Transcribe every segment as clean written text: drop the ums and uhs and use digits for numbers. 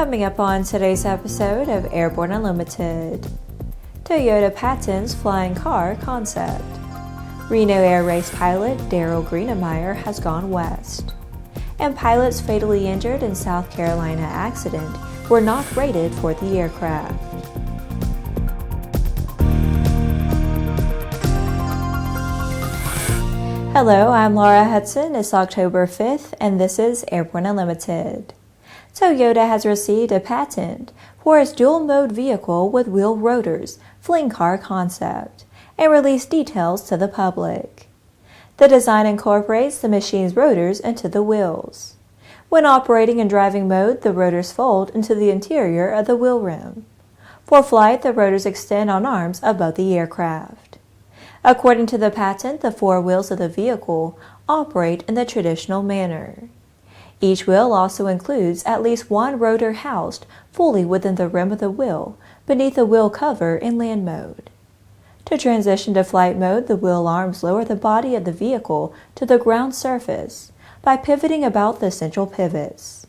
Coming up on today's episode of Airborne Unlimited, Toyota patents flying car concept. Reno Air Race pilot Darryl Greenamyer has gone west. And pilots fatally injured in South Carolina accident were not rated for the aircraft. Hello, I'm Laura Hudson. It's October 5th, and this is Airborne Unlimited. Toyota has received a patent for its dual-mode vehicle with wheel rotors, fling car concept, and released details to the public. The design incorporates the machine's rotors into the wheels. When operating in driving mode, the rotors fold into the interior of the wheel rim. For flight, the rotors extend on arms above the aircraft. According to the patent, the four wheels of the vehicle operate in the traditional manner. Each wheel also includes at least one rotor housed fully within the rim of the wheel, beneath the wheel cover in land mode. To transition to flight mode, the wheel arms lower the body of the vehicle to the ground surface by pivoting about the central pivots.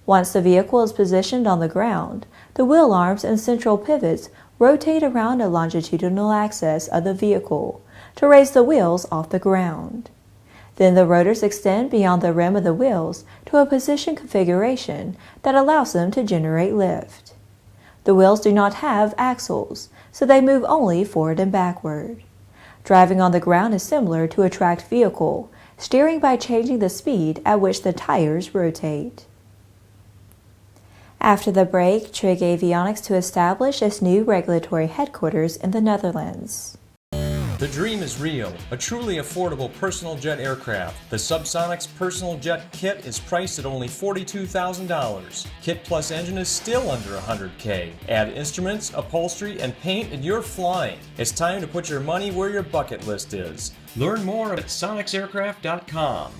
Once the vehicle is positioned on the ground, the wheel arms and central pivots rotate around a longitudinal axis of the vehicle to raise the wheels off the ground. Then the rotors extend beyond the rim of the wheels to a position configuration that allows them to generate lift. The wheels do not have axles, so they move only forward and backward. Driving on the ground is similar to a tracked vehicle, steering by changing the speed at which the tires rotate. After the break, Trig Avionics to establish its new regulatory headquarters in the Netherlands. The dream is real, a truly affordable personal jet aircraft. The Subsonics Personal Jet Kit is priced at only $42,000. Kit plus engine is still under $100K. Add instruments, upholstery, and paint and you're flying. It's time to put your money where your bucket list is. Learn more at sonicsaircraft.com.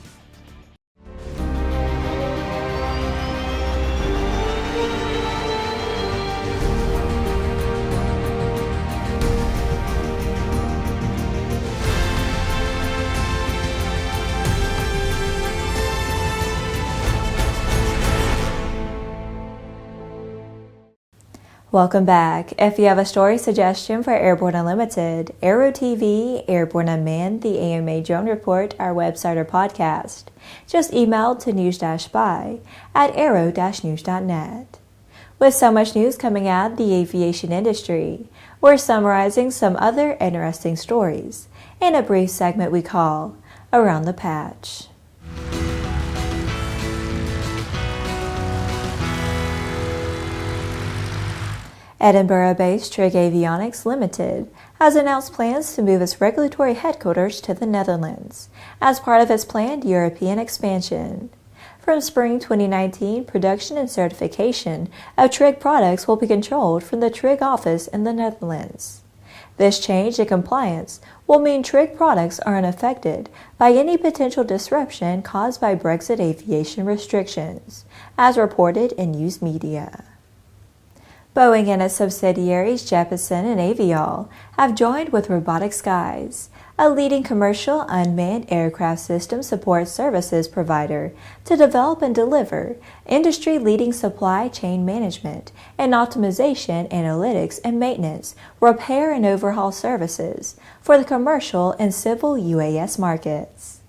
Welcome back. If you have a story suggestion for Airborne Unlimited, Aero-TV, Airborne Unmanned, the AMA Drone Report, our website or podcast, just email to news-by@aero-news.net. With so much news coming out of the aviation industry, we're summarizing some other interesting stories in a brief segment we call Around the Patch. Edinburgh-based Trig Avionics Limited has announced plans to move its regulatory headquarters to the Netherlands as part of its planned European expansion. From spring 2019, production and certification of Trig products will be controlled from the Trig office in the Netherlands. This change in compliance will mean Trig products are unaffected by any potential disruption caused by Brexit aviation restrictions, as reported in news media. Boeing and its subsidiaries Jeppesen and Aviol have joined with Robotic Skies, a leading commercial unmanned aircraft system support services provider, to develop and deliver industry-leading supply chain management and optimization analytics and maintenance, repair and overhaul services for the commercial and civil UAS markets.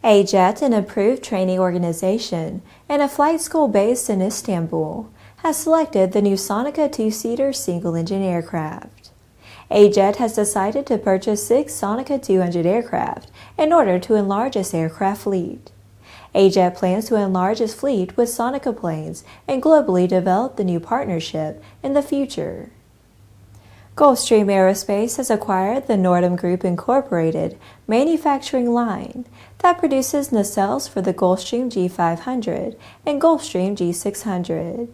AYJET, an approved training organization and a flight school based in Istanbul, has selected the new Sonaca two-seater single-engine aircraft. AYJET has decided to purchase 6 Sonaca 200 aircraft in order to enlarge its aircraft fleet. AYJET plans to enlarge its fleet with Sonaca planes and globally develop the new partnership in the future. Gulfstream Aerospace has acquired the NORDAM Group Incorporated manufacturing line that produces nacelles for the Gulfstream G500 and Gulfstream G600.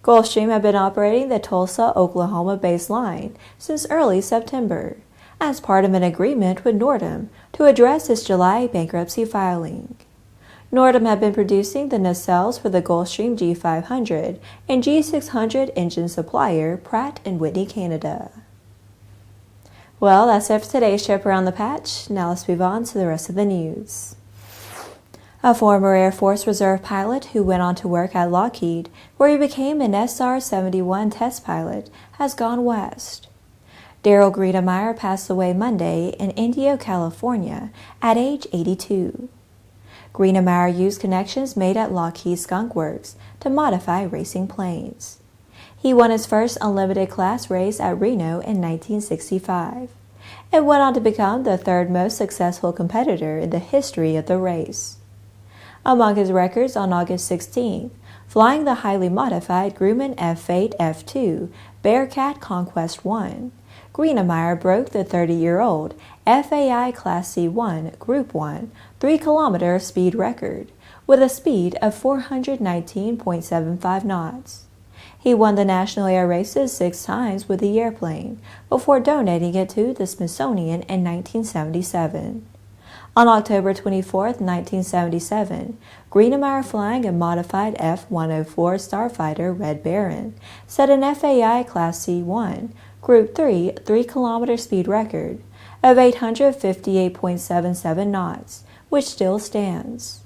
Gulfstream had been operating the Tulsa, Oklahoma-based line since early September, as part of an agreement with NORDAM to address its July bankruptcy filing. NORDAM had been producing the nacelles for the Gulfstream G500 and G600 engine supplier Pratt & Whitney Canada. Well, that's it for today's trip around the patch. Now let's move on to the rest of the news. A former Air Force Reserve pilot who went on to work at Lockheed, where he became an SR-71 test pilot, has gone west. Darryl Greenamyer passed away Monday in Indio, California, at age 82. Greenamyer used connections made at Lockheed Skunk Works to modify racing planes. He won his first unlimited class race at Reno in 1965 and went on to become the third most successful competitor in the history of the race. Among his records on August 16th, flying the highly modified Grumman F-8 F2 Bearcat Conquest 1, Greenamyer broke the 30-year-old FAI Class C1 Group 1 3-kilometer speed record with a speed of 419.75 knots. He won the National Air Races 6 times with the airplane before donating it to the Smithsonian in 1977. On October 24, 1977, Greenamyer, flying a modified F-104 Starfighter Red Baron, set an FAI Class C1 Group 3 3-kilometer speed record of 858.77 knots, which still stands.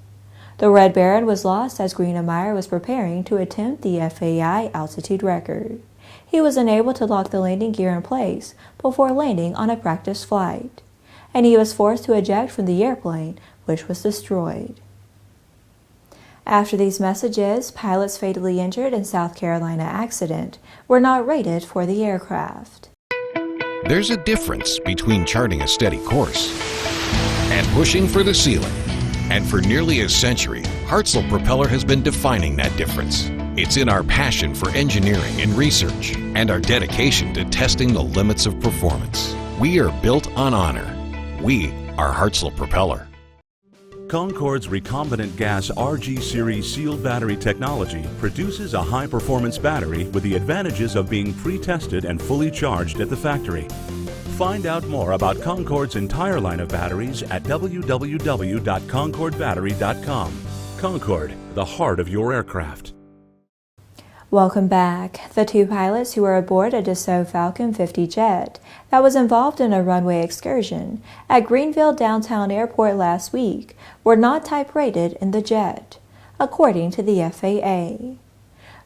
The Red Baron was lost as Greenamyer was preparing to attempt the FAI altitude record. He was unable to lock the landing gear in place before landing on a practice flight, and he was forced to eject from the airplane, which was destroyed. After these messages, pilots fatally injured in South Carolina accident were not rated for the aircraft. There's a difference between charting a steady course and pushing for the ceiling. And for nearly a century, Hartzell Propeller has been defining that difference. It's in our passion for engineering and research and our dedication to testing the limits of performance. We are built on honor. We are Hartzell Propeller. Concorde's recombinant gas RG series sealed battery technology produces a high-performance battery with the advantages of being pre-tested and fully charged at the factory. Find out more about Concorde's entire line of batteries at www.concordebattery.com. Concorde, the heart of your aircraft. Welcome back. The two pilots who were aboard a Dassault Falcon 50 jet that was involved in a runway excursion at Greenville Downtown Airport last week were not type rated in the jet, according to the FAA.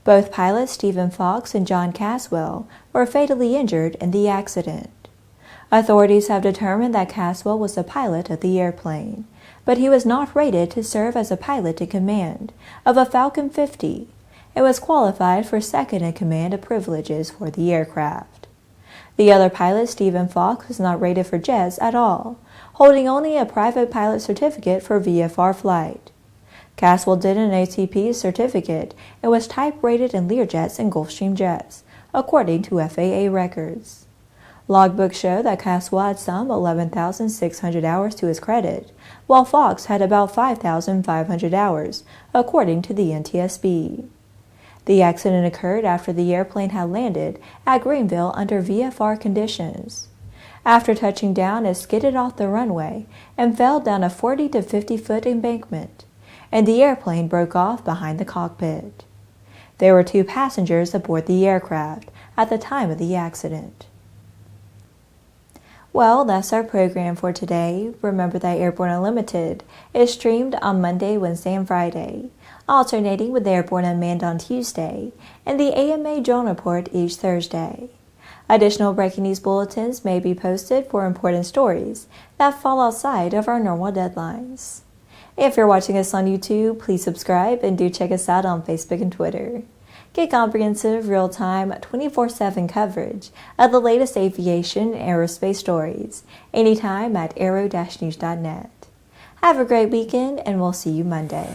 Both pilots, Stephen Fox and John Caswell, were fatally injured in the accident. Authorities have determined that Caswell was the pilot of the airplane, but he was not rated to serve as a pilot in command of a Falcon 50 and was qualified for second-in-command privileges for the aircraft. The other pilot, Stephen Fox, was not rated for jets at all, holding only a private pilot certificate for VFR flight. Caswell did an ATP certificate and was type-rated in Learjets and Gulfstream jets, according to FAA records. Logbooks show that Caswell had some 11,600 hours to his credit, while Fox had about 5,500 hours, according to the NTSB. The accident occurred after the airplane had landed at Greenville under VFR conditions. After touching down, it skidded off the runway and fell down a 40 to 50-foot embankment, and the airplane broke off behind the cockpit. There were 2 passengers aboard the aircraft at the time of the accident. Well, that's our program for today. Remember that Airborne Unlimited is streamed on Monday, Wednesday, and Friday, alternating with Airborne Unmanned on Tuesday and the AMA Drone Report each Thursday. Additional breaking news bulletins may be posted for important stories that fall outside of our normal deadlines. If you're watching us on YouTube, please subscribe and do check us out on Facebook and Twitter. Get comprehensive, real-time, 24/7 coverage of the latest aviation and aerospace stories anytime at aero-news.net. Have a great weekend, and we'll see you Monday.